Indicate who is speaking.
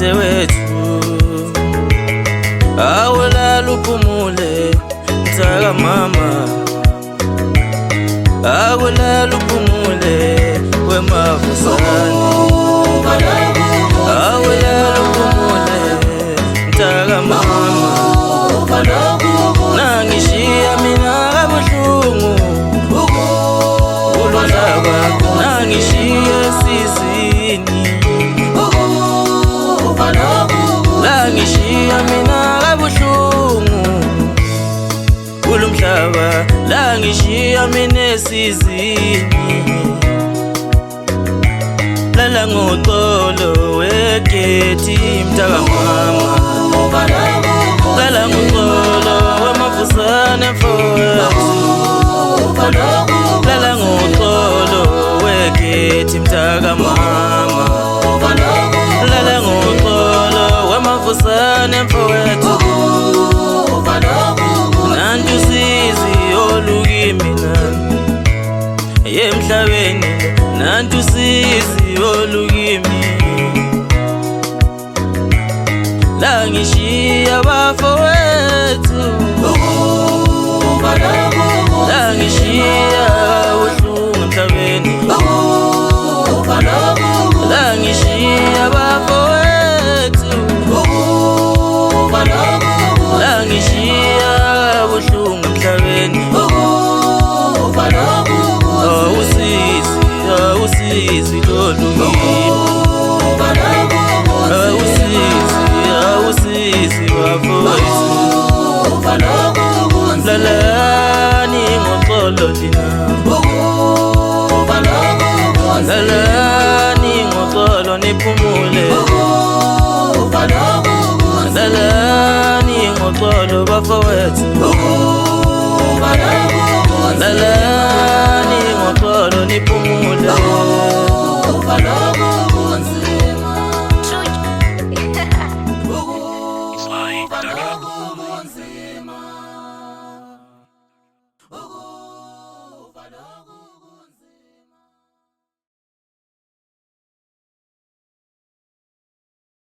Speaker 1: dadewethu awulala uphumule mtaka mama awulala uphumule wemavusane awulala uphumule mtaka mama nangishiya mina kabuhlungu ulondaba nangishiya esizini langishiya mina kabuhlungu kulumhlaba langishiya mina esizini lala ngoxolo wegeti mtaka mama lala ngoxolo wemavusane mfowethu lala ngoxolo wegeti mtaka mama lala ngoxolo wemavusane mfowethu nantu sizi olukimina yemhlabeni nantu sizi olukimi langishiya bafowethu langishiya uhlungu emhlabeni langishiya bafowethu langishiya uhlungu emhlabeni awusizi lolukimi awusizi bafowethu lalani ngoxolo lina lalani ngoxolo niphumule lalani ngoxolo bafowethu lalani ngoxolo niphumule
Speaker 2: It's like